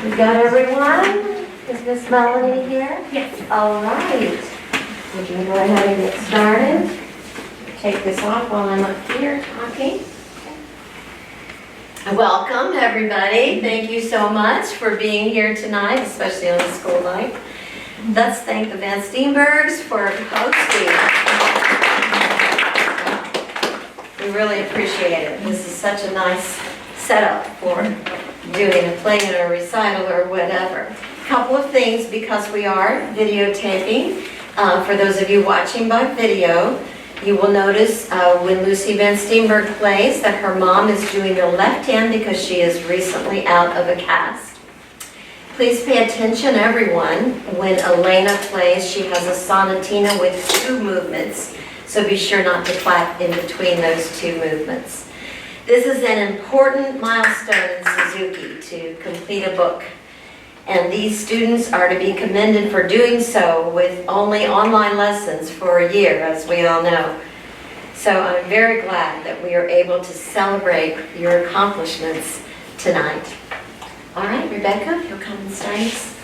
You got everyone? Is Miss Melanie here? Yes. All right. We're going to go ahead and get started. Take this off while I'm up here talking. Welcome, everybody. Thank you so much for being here tonight, especially on a school night. Let's thank the Van Steenbergs for hosting. We really appreciate it. This is such a nice setup for doing a play or a recital or whatever. A couple of things, because we are videotaping. For those of you watching by video, you will notice when Lucy Van Steenberg plays that her mom is doing the left hand because she is recently out of a cast. Please pay attention, everyone. When Elena plays, she has a sonatina with 2 movements, so be sure not to clap in between those 2 movements. This is an important milestone in Suzuki to complete a book, and these students are to be commended for doing so with only online lessons for a year, as we all know. So I'm very glad that we are able to celebrate your accomplishments tonight. All right, Rebecca, if you'll come and start us.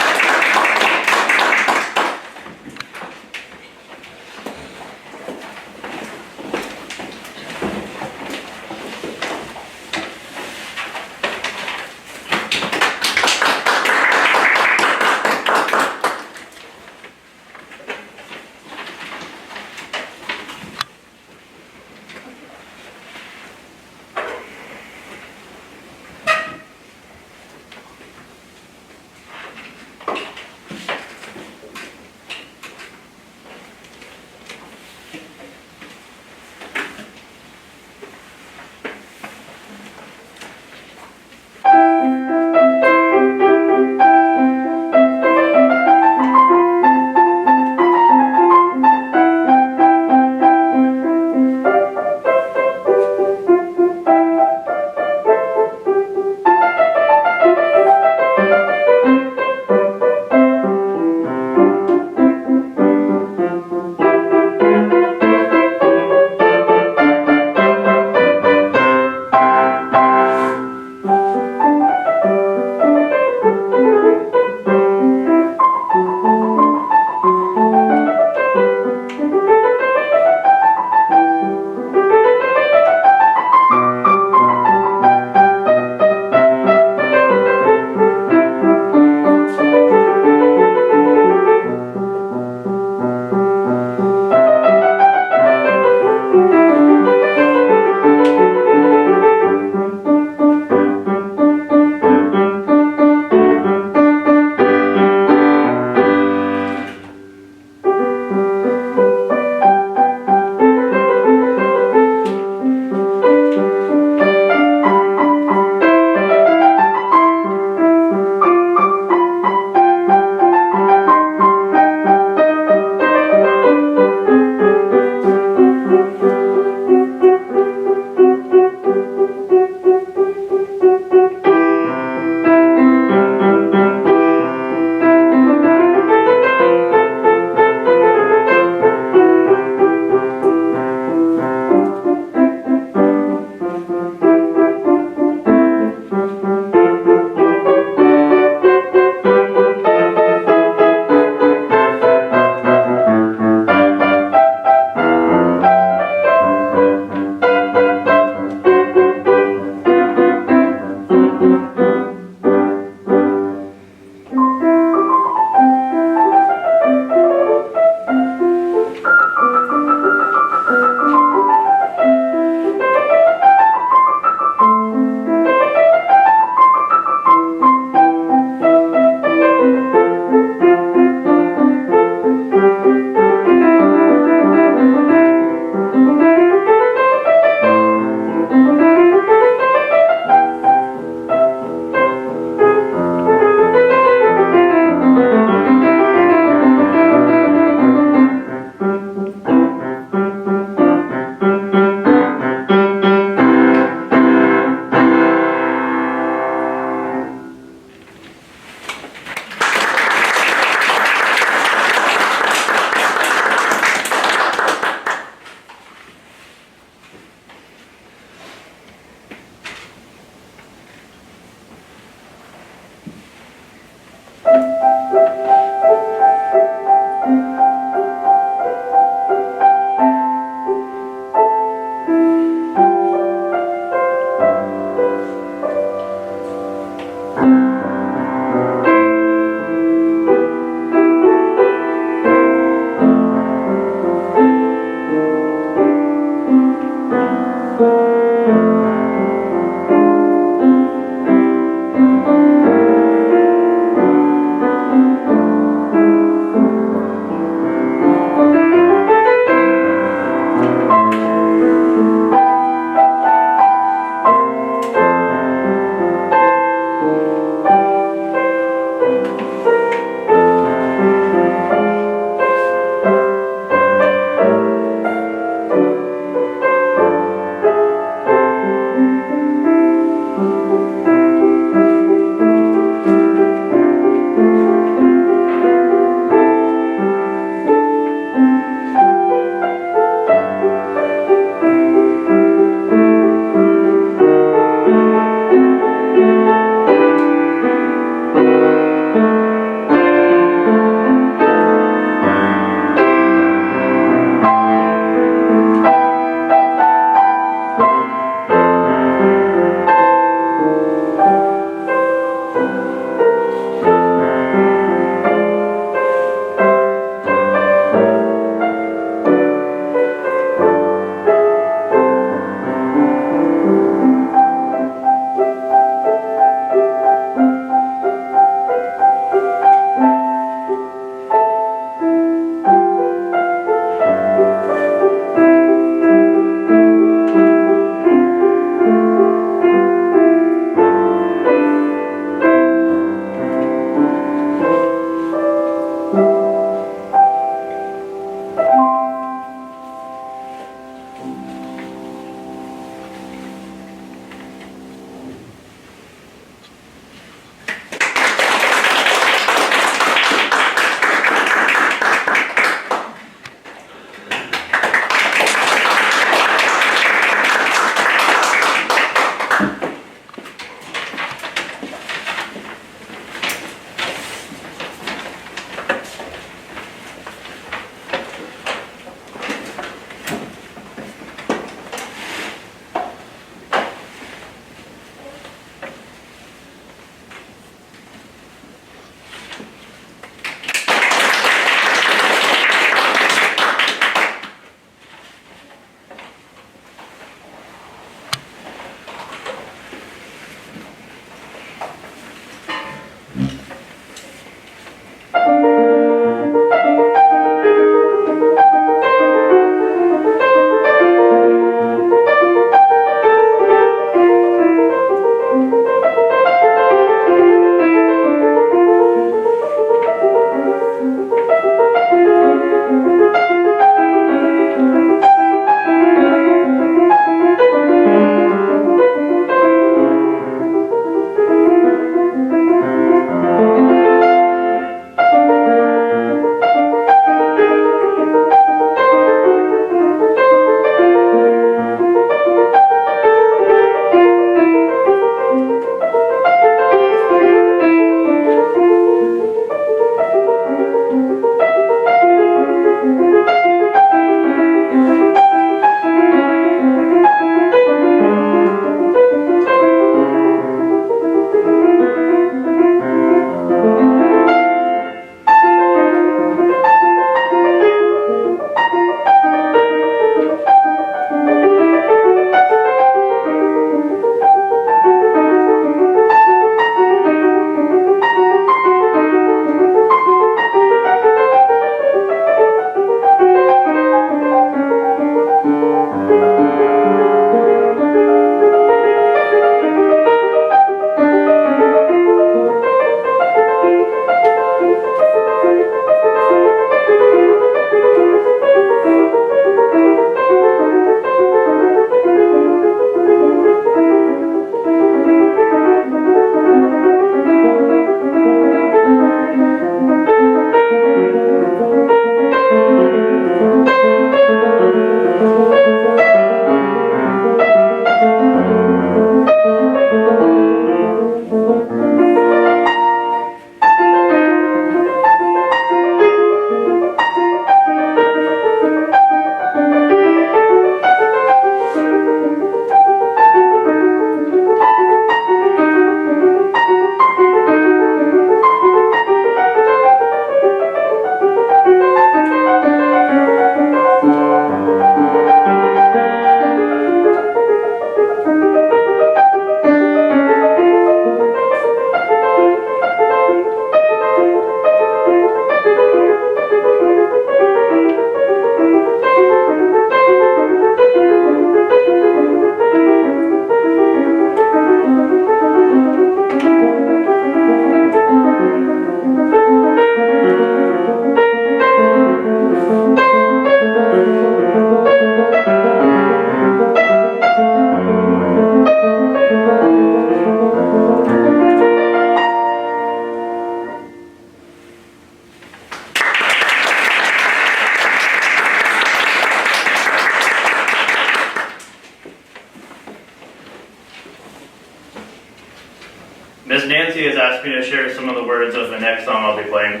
Lacey has asked me to share some of the words of the next song I'll be playing.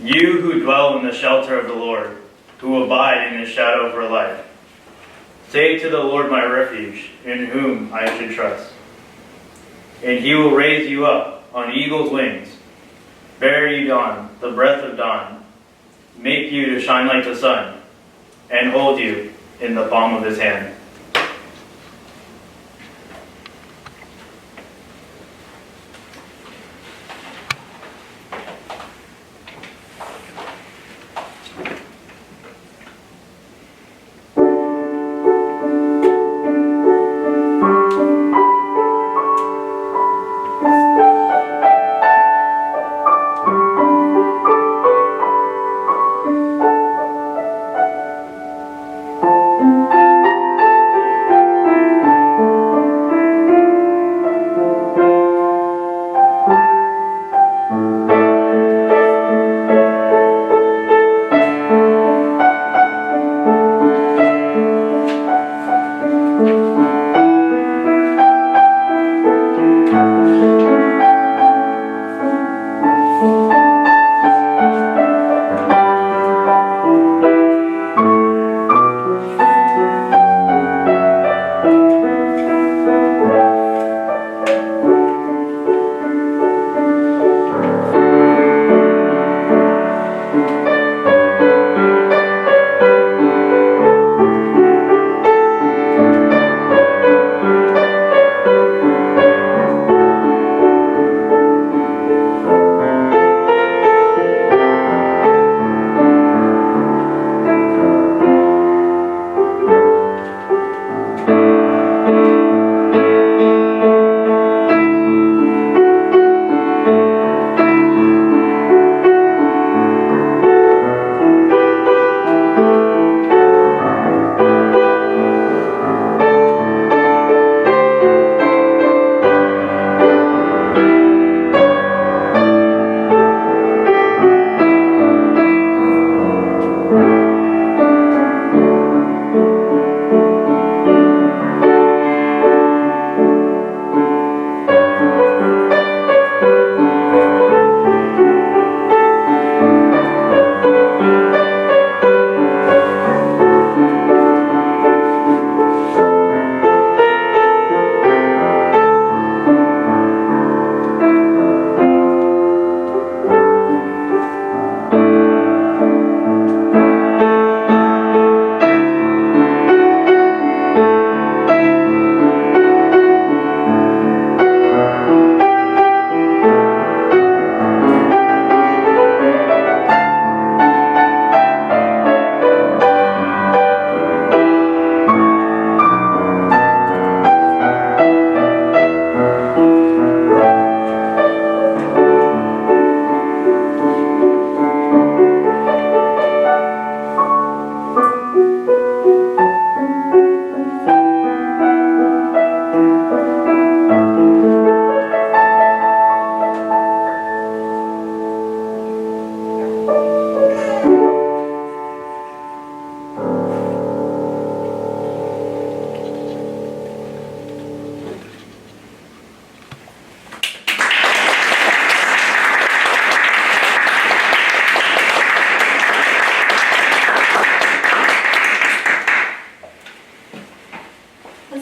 You who dwell in the shelter of the Lord, who abide in his shadow for life, say to the Lord my refuge, in whom I should trust. And he will raise you up on eagle's wings, bear you dawn, the breath of dawn, make you to shine like the sun, and hold you in the palm of his hand.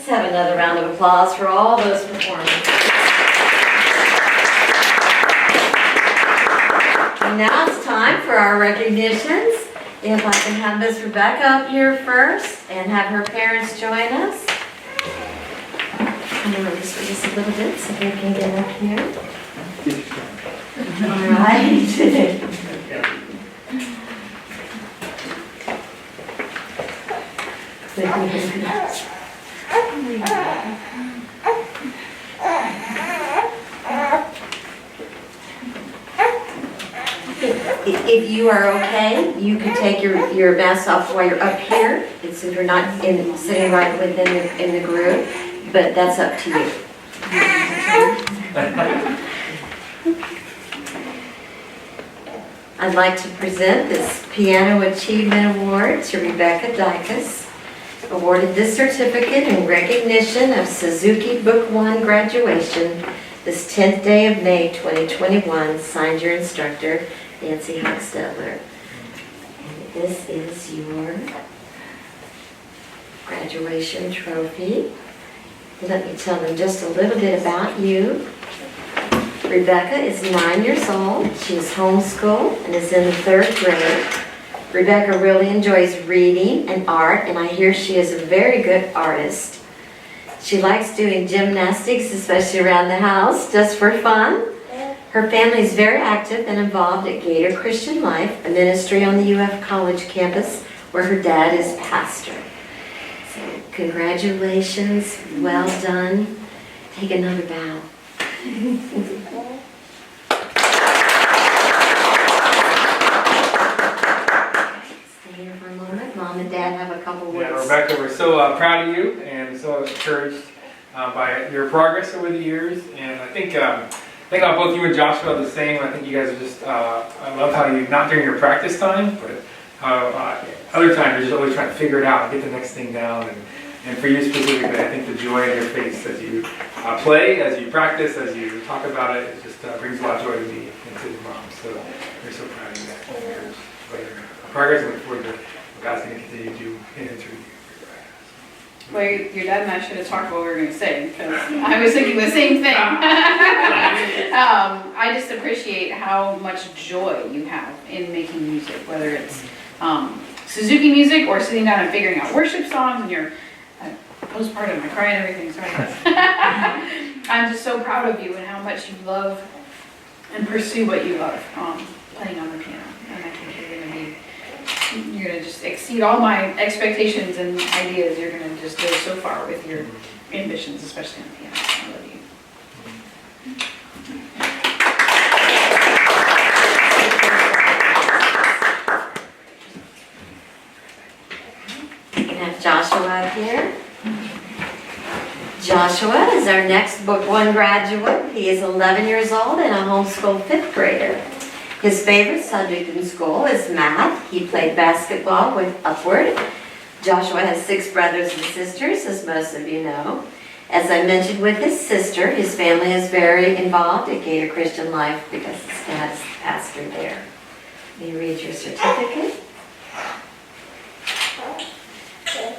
Have another round of applause for all those performers. And now it's time for our recognitions. If I can have Miss Rebecca up here first and have her parents join us. I'm going to release for just a little bit so they can get up here. All right. If you are okay, you can take your mask off while you're up here. It's if you're not sitting right within the group, but that's up to you. I'd like to present this Piano Achievement Award to Rebecca Dykus, awarded this certificate in recognition of Suzuki Book 1 graduation this 10th day of May 2021. Signed, your instructor, Nancy Huckstedler. And this is your graduation trophy. Let me tell them just a little bit about you. Rebecca is 9 years old. She is homeschooled and is in the 3rd grade. Rebecca really enjoys reading and art, and I hear she is a very good artist. She likes doing gymnastics, especially around the house, just for fun. Her family is very active and involved at Gator Christian Life, a ministry on the UF College campus where her dad is pastor. So congratulations, well done. Take another bow. Stay here for a moment. Mom and Dad have a couple words. Yeah, Rebecca, we're so proud of you and so encouraged by your progress over the years. And I think both you and Joshua are the same. I think you guys are just, I love how you, not during your practice time, but other times you're just always trying to figure it out and get the next thing down. And for you specifically, I think the joy in your face as you play, as you practice, as you talk about it, it just brings a lot of joy to me and to your mom. So we're so proud of you guys. And encouraged by your progress and look forward to what God's going to continue to do in and through you. Well, your dad and I should have talked about what we were going to say, because I was thinking the same thing. I just appreciate how much joy you have in making music, whether it's Suzuki music or sitting down and figuring out worship songs, and you're postpartum, I cry and everything, sorry. I'm just so proud of you and how much you love and pursue what you love, playing on the piano. And I think you're gonna just exceed all my expectations and ideas. You're gonna just go so far with your ambitions, especially on the piano. I love you. We can have Joshua up here. Joshua is our next Book 1 graduate. He is 11 years old and a homeschool 5th grader. His favorite subject in school is math. He played basketball with Upward. Joshua has 6 brothers and sisters, as most of you know. As I mentioned with his sister, his family is very involved at Gator Christian Life because his dad is the pastor there. Let me read your certificate.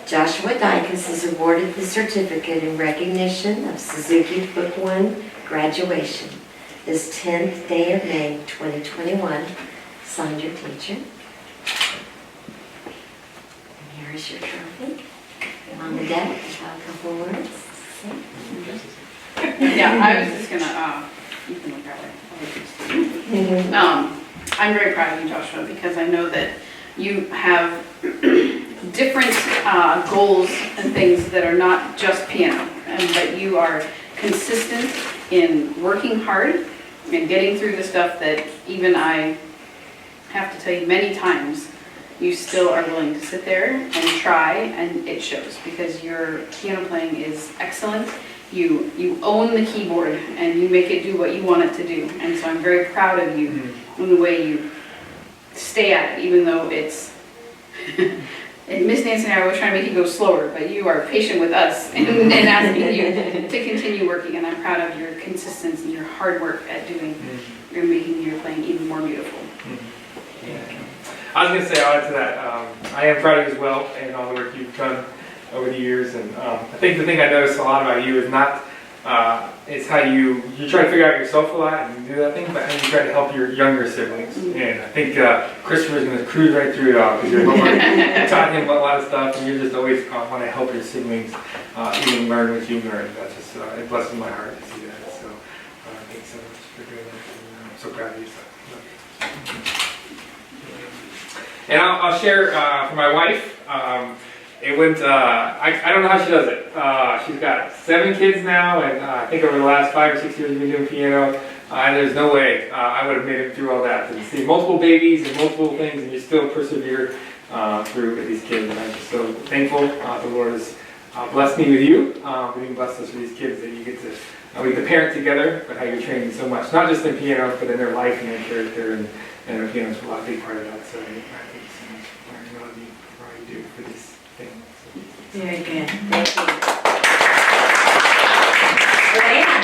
Joshua Dykes is awarded the certificate in recognition of Suzuki Book 1 graduation this 10th day of May 2021. Signed, your teacher. And here is your trophy. Mom and Dad, have a couple words. Yeah, I was just gonna, you can look that way. I'm very proud of you, Joshua, because I know that you have different goals and things that are not just piano, and that you are consistent in working hard and getting through the stuff that even I have to tell you many times, you still are willing to sit there and try, and it shows because your piano playing is excellent. You own the keyboard and you make it do what you want it to do, and so I'm very proud of you in the way you stay at it, even though it's and Miss Nancy and I were trying to make you go slower, but you are patient with us and asking you to continue working, and I'm proud of your consistency and your hard work at doing, you're making your playing even more beautiful. I was going to say, I'll add to that, I am proud of you as well and all the work you've done over the years, and I think the thing I noticed a lot about you is not, it's how you try to figure out yourself a lot and you do that thing, but how you try to help your younger siblings. And I think Christopher's going to cruise right through it all because you're taught him a lot of stuff, and you just always want to help your siblings even learn what you learned. That's just, it blesses my heart to see that. So thanks so much for doing that. I'm so proud of you. So, and I'll share for my wife. It went, I don't know how she does it. She's got 7 kids now, and I think over the last 5 or 6 years we've been doing piano, and there's no way I would have made it through all that. To see multiple babies and multiple things, and you still persevere through with these kids, and I'm just so thankful. The Lord has blessed me with you, being blessed us with these kids that you get to, we get to parent together, but how you're training so much, not just in piano, but in their life and their character, and piano is a big part of that. So I think so much for all of you for all you do for these. Very good. Thank you. Joanne.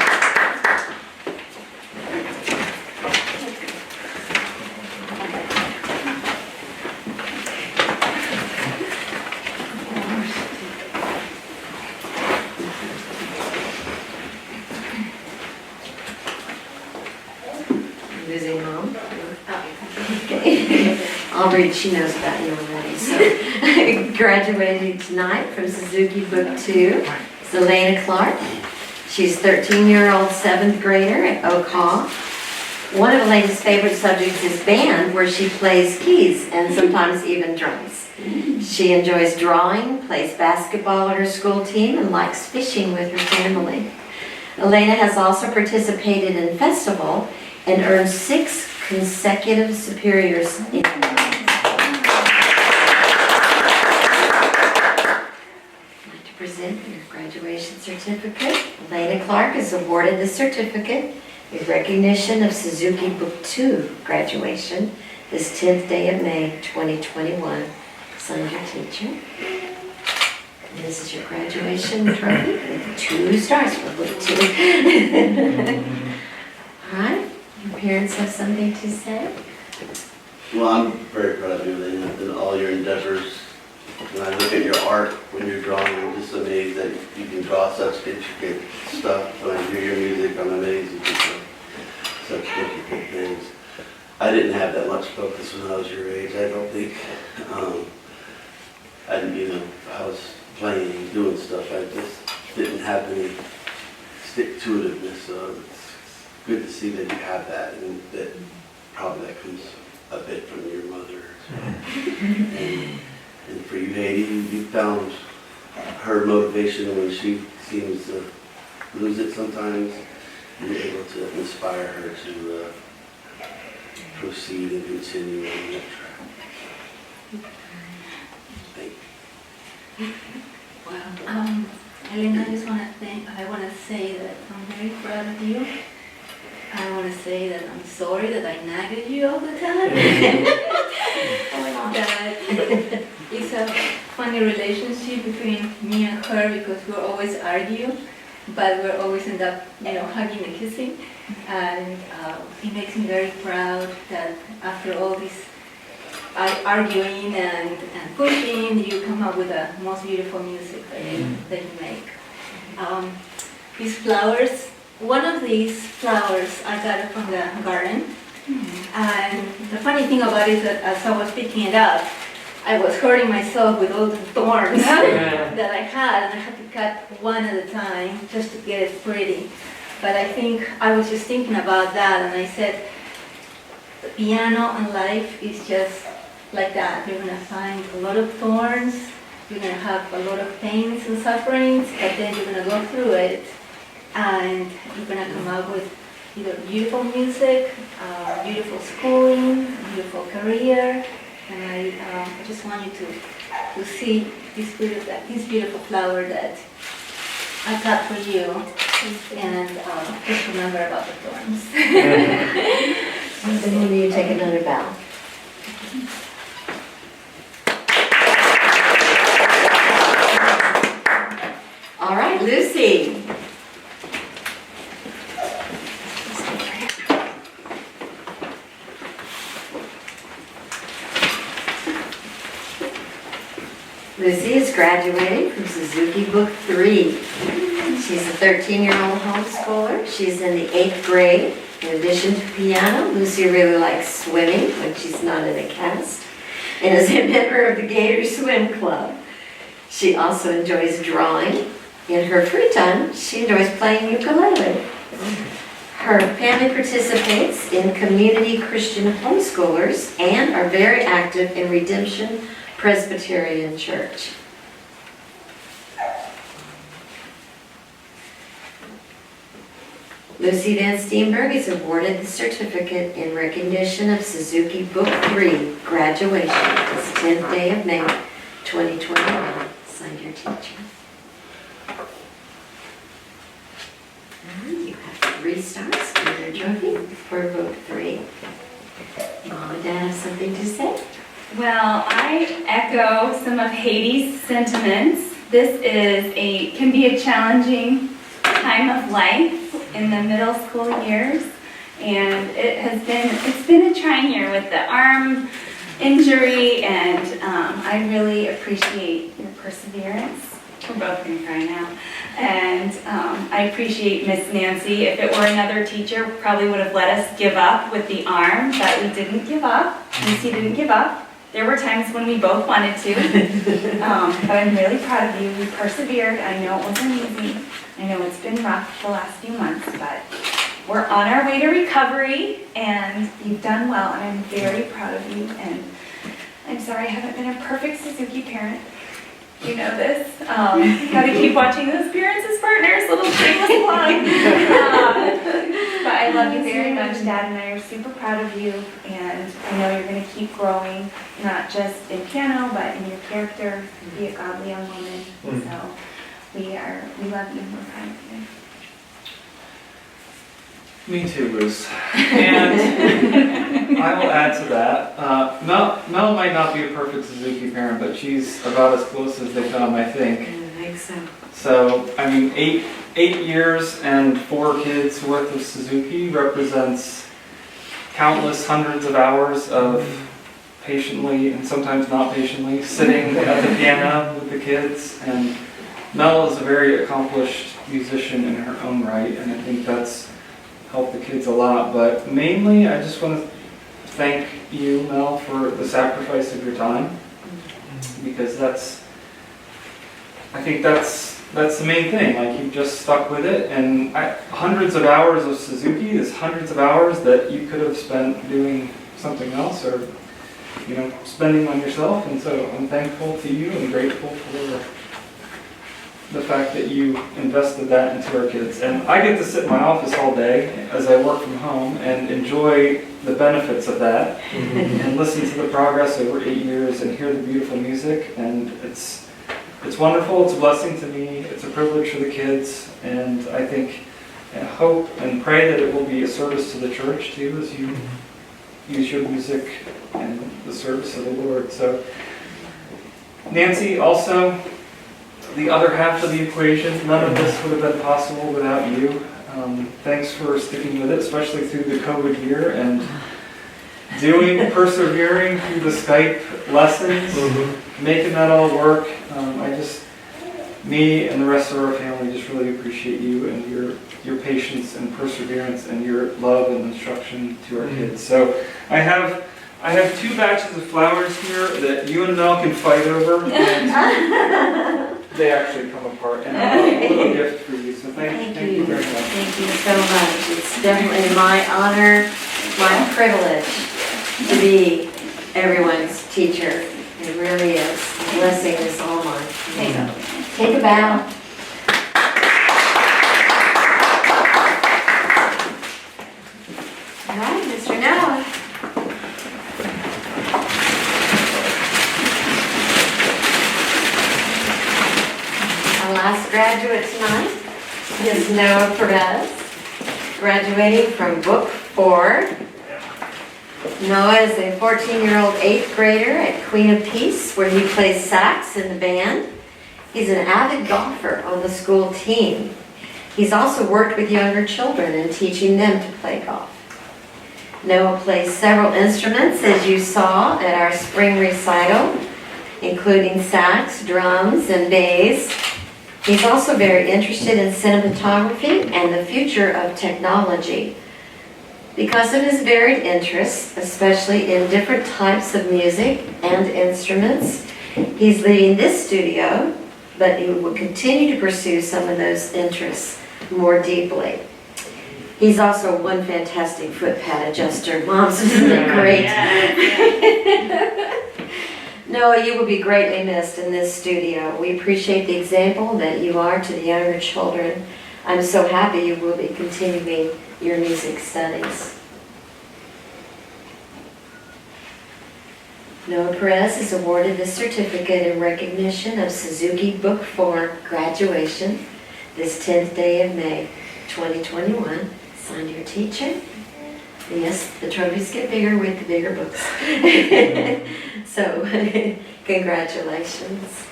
worried she knows about you already. So, graduating tonight from Suzuki Book 2 is Elena Clark. She's a 13-year-old 7th grader at Oak Hall. One of Elena's favorite subjects is band, where she plays keys and sometimes even drums. She enjoys drawing, plays basketball on her school team, and likes fishing with her family. Elena has also participated in festival and earned 6 consecutive superiors in present your graduation certificate. Elena Clark is awarded the certificate in recognition of Suzuki Book 2 graduation this 10th day of May 2021. Signed, your teacher. And this is your graduation trophy with 2 stars for Book 2. All right, your parents have something to say? Well, I'm very proud of you, Elena, and all your endeavors. When I look at your art, when you're drawing, I'm just amazed that you can draw such intricate stuff. When I hear your music, I'm amazed you can draw such intricate things. I didn't have that much focus when I was your age, I don't think. I was playing and doing stuff. I just didn't have any stick-to-itiveness, so it's good to see that you have that, and that probably that comes a bit from your mother. And for you, Haiti, you found her motivation when she seems to lose it sometimes. You're able to inspire her to proceed and continue on that track. Thank you. Well, Elena, I want to say that I'm very proud of you. I want to say that I'm sorry that I nag at you all the time. That it's a funny relationship between me and her because we're always argue, but we're always end up, hugging and kissing. And it makes me very proud that after all this arguing and pushing, you come up with the most beautiful music that you make. These flowers, one of these flowers I got it from the garden. And the funny thing about it is that as I was picking it up, I was hurting myself with all the thorns that I had, and I had to cut one at a time just to get it pretty. But I think I was just thinking about that, and I said, the piano and life is just like that. You're going to find a lot of thorns, you're going to have a lot of pains and sufferings, but then you're going to go through it, and you're going to come out with either beautiful music, beautiful schooling, beautiful career, and I just want you to see this beautiful flower that I got for you, and just remember about the thorns. And then you take another bow. All right, Lucy. Lucy is graduating from Suzuki Book 3. She's a 13-year-old homeschooler. She's in the 8th grade. In addition to piano, Lucy really likes swimming when she's not in a cast, and is a member of the Gator Swim Club. She also enjoys drawing. In her free time, she enjoys playing ukulele. Her family participates in community Christian homeschoolers and are very active in Redemption Presbyterian Church. Lucy Van Steenberg is awarded the certificate in recognition of Suzuki Book 3 graduation this 10th day of May 2021. Signed, your teacher. And you have 3 stars in your trophy for Book 3. Mom and Dad have something to say? Well, I echo some of Heidi's sentiments. This can be a challenging time of life in the middle school years, and it's been a trying year with the arm injury, and I really appreciate your perseverance. We're both going to cry now. And I appreciate Miss Nancy. If it were another teacher, probably would have let us give up with the arm, but we didn't give up. Lucy didn't give up. There were times when we both wanted to, but I'm really proud of you. You persevered. I know it wasn't easy. I know it's been rough the last few months, but we're on our way to recovery, and you've done well, and I'm very proud of you. And I'm sorry I haven't been a perfect Suzuki parent. You know this. Gotta keep watching those Parents as Partners, little shameless plug. But I love you very much, Dad, and I are super proud of you. And I know you're gonna keep growing, not just in piano, but in your character. Be a godly young woman. So we love you and we're proud of you. Me too, Bruce. And I will add to that. Mel might not be a perfect Suzuki parent, but she's about as close as they come, I think. I think so. So, I mean, 8 years and 4 kids worth of Suzuki represents countless hundreds of hours of patiently and sometimes not patiently sitting at the piano with the kids. And Mel is a very accomplished musician in her own right, and I think that's help the kids a lot, but mainly I just want to thank you, Mel, for the sacrifice of your time, because I think that's the main thing. Like, you just stuck with it, and hundreds of hours of Suzuki is hundreds of hours that you could have spent doing something else, or spending on yourself. And so I'm thankful to you and grateful for the fact that you invested that into our kids. And I get to sit in my office all day as I work from home and enjoy the benefits of that and listen to the progress over 8 years and hear the beautiful music. And it's wonderful. It's a blessing to me. It's a privilege for the kids. And I think and hope and pray that it will be a service to the church too, as you use your music and the service of the Lord. So Nancy, also, the other half of the equation, none of this would have been possible without you. Thanks for sticking with it, especially through the COVID year and persevering through the Skype lessons, making that all work. Me and the rest of our family just really appreciate you and your patience and perseverance and your love and instruction to our kids. So I have 2 batches of flowers here that you and Mel can fight over. And they actually come apart, and a little gift for you, so thank you very much. Thank you so much. It's definitely my honor, my privilege to be everyone's teacher. It really is. The blessing is all mine. Take a bow. All right, Mr. Noah. Our last graduate tonight is Noah Perez, graduating from Book 4. Noah is a 14-year-old 8th grader at Queen of Peace, where he plays sax in the band. He's an avid golfer on the school team. He's also worked with younger children in teaching them to play golf. Noah plays several instruments, as you saw at our spring recital, including sax, drums, and bass. He's also very interested in cinematography and the future of technology. Because of his varied interests, especially in different types of music and instruments, he's leaving this studio, but he will continue to pursue some of those interests more deeply. He's also one fantastic foot pad adjuster. Moms, isn't it great? Noah, you will be greatly missed in this studio. We appreciate the example that you are to the younger children. I'm so happy you will be continuing your music studies. Noah Perez is awarded this certificate in recognition of Suzuki Book 4 graduation this 10th day of May 2021. Signed, your teacher. Yes, the trophies get bigger with the bigger books. So, congratulations.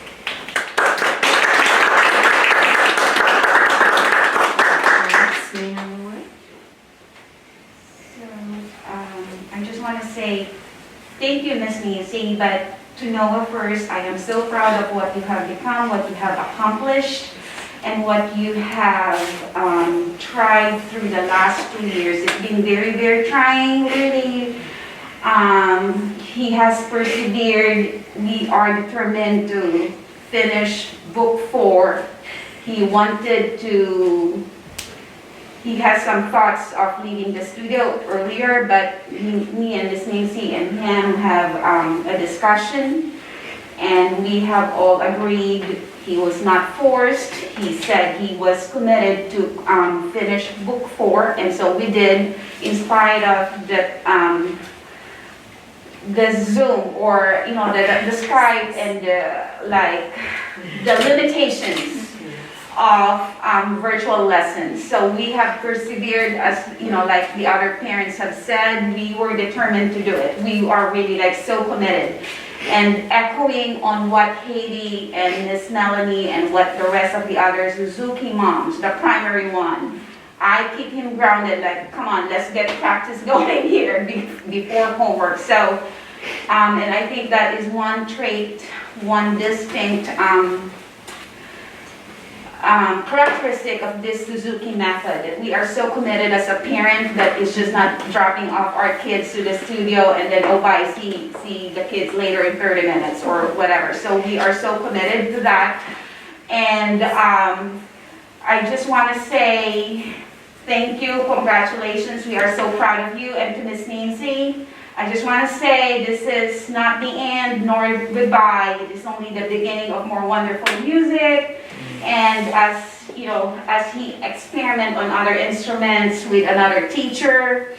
I just want to say thank you, Ms. Nancy, but to Noah first, I am so proud of what you have become, what you have accomplished, and what you have tried through the last 2 years. It's been very, very trying, really. he has persevered. We are determined to finish book 4. He wanted to, he has some thoughts of leaving the studio earlier, but me and Miss Nancy and him have a discussion, and we have all agreed. He was not forced. He said he was committed to finish book 4, and so we did, in spite of the Zoom, or the Skype and the limitations of virtual lessons. So we have persevered, as like the other parents have said. We were determined to do it. We are really so committed. And echoing on what Haiti and Miss Melanie and what the rest of the other Suzuki moms, the primary one, I keep him grounded, come on, let's get practice going here before homework. So, and I think that is one trait, one distinct characteristic of this Suzuki method. That we are so committed as a parent that it's just not dropping off our kids to the studio and then, oh bye, see the kids later in 30 minutes or whatever. So we are so committed to that. And I just want to say thank you, congratulations. We are so proud of you. And to Miss Nancy, I just want to say this is not the end nor goodbye. It is only the beginning of more wonderful music. And as he experiments on other instruments with another teacher,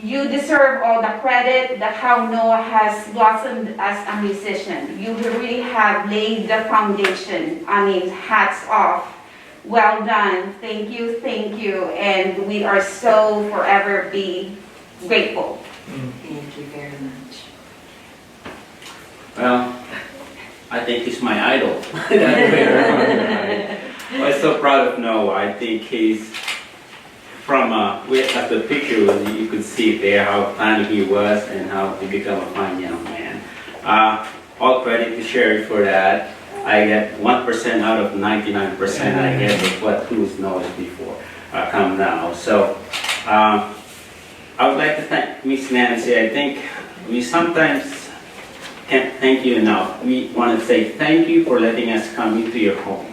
you deserve all the credit that how Noah has blossomed as a musician. You really have laid the foundation. Hats off. Well done. Thank you, and we are so forever be grateful. Thank you very much. Well, I think he's my idol. I'm so proud of Noah. I think he's from at the picture, you could see there how planning he was and how he became a fine young man. All credit to Sherry for that. I get 1% out of 99%. I guess of what who's knows before come now. So I would like to thank Miss Nancy. I think we sometimes can't thank you enough. We want to say thank you for letting us come into your home.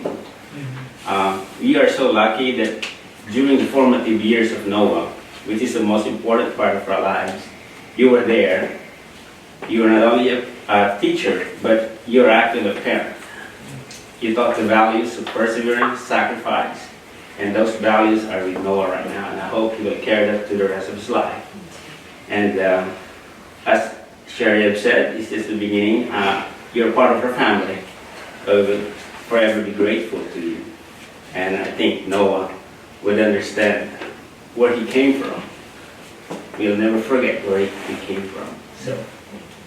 We are so lucky that during the formative years of Noah, which is the most important part of our lives, you were there. You were not only a teacher, but you're actually a parent. You taught the values of perseverance, sacrifice, and those values are with Noah right now, and I hope he will carry that to the rest of his life. And as Sherry have said, this is the beginning. You're part of her family. I will forever be grateful to you. And I think Noah would understand where he came from. We'll never forget where he came from. So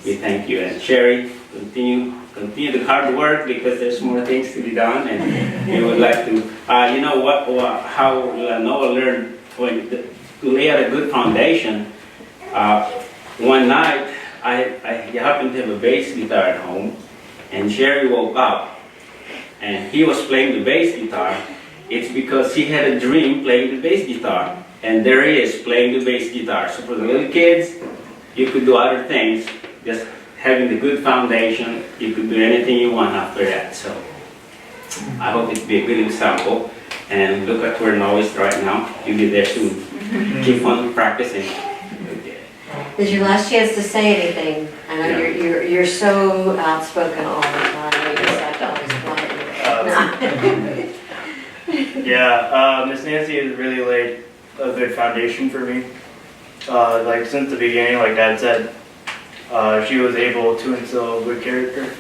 we thank you. And Sherry, continue the hard work, because there's more things to be done. And we would like to, how Noah learned to lay out a good foundation. One night, I happened to have a bass guitar at home, and Sherry woke up, and he was playing the bass guitar. It's because he had a dream playing the bass guitar, and there he is playing the bass guitar. So for the little kids, you could do other things, just having the good foundation, you could do anything you want after that. So I hope it be a good example, and look at where Noah is right now. You'll be there soon. Keep on practicing. This is your last chance to say anything. I know you're so outspoken all the time. You just have to always quiet. Miss Nancy has really laid a good foundation for me. Since the beginning, like Dad said, she was able to instill a good character.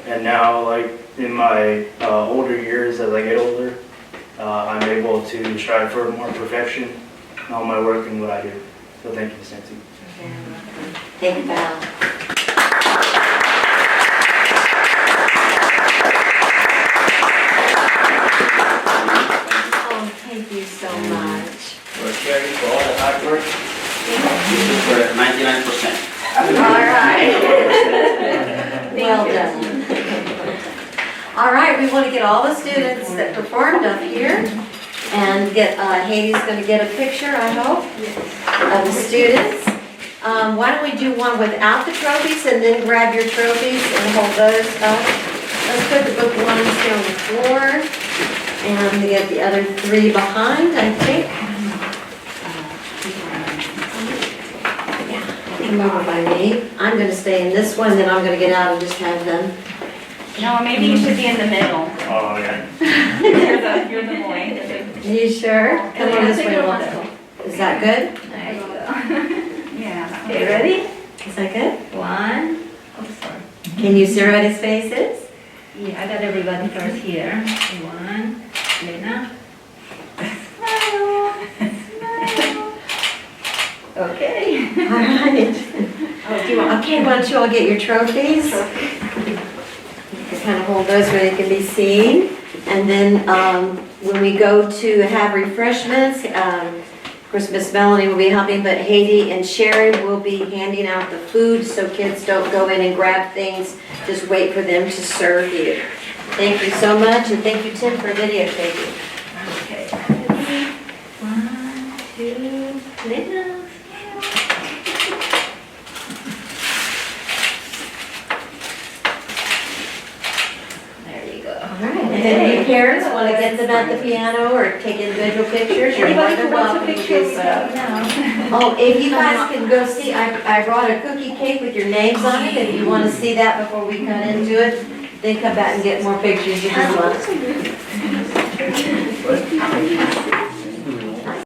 And now, in my older years, as I get older, I'm able to strive for more perfection in all my work and what I do. So thank you, Miss Nancy. Thank you, Val. Oh, thank you so much. For Sherry, for all the hard work. This is for 99%. All right. Well done. All right, we want to get all the students that performed up here, and get Hattie's going to get a picture, I hope, of the students. Why don't we do one without the trophies and then grab your trophies and hold those up? Let's put the book ones here on the floor and get the other 3 behind, I think. Come over by me. I'm gonna stay in this one, then I'm gonna get out and just have them. No, maybe you should be in the middle. Oh, yeah. You're the boy. You sure? Come on this way a little bit. Is that good? There you go. Yeah. Okay, ready? Is that good? 1. Oh, sorry. Can you see everybody's faces? Yeah, I got everybody first here. 1. Lena. Smile. Smile. Okay. All right. Okay, why don't you all get your trophies? You can kind of hold those where they can be seen. And then when we go to have refreshments, of course, Miss Melanie will be helping, but Haiti and Sherry will be handing out the food so kids don't go in and grab things. Just wait for them to serve you. Thank you so much, and thank you, Tim, for videotaping. Okay. Ready? 1, 2, Lena. There you go. All right, and then if your parents want to get them at the piano or take individual pictures, you're more Anybody than who wants a welcome to picture, do let so. me know. Oh, if you guys can go see, I brought a cookie cake with your names on it. If you want to see that before we cut into it, then come back and get more pictures if you want.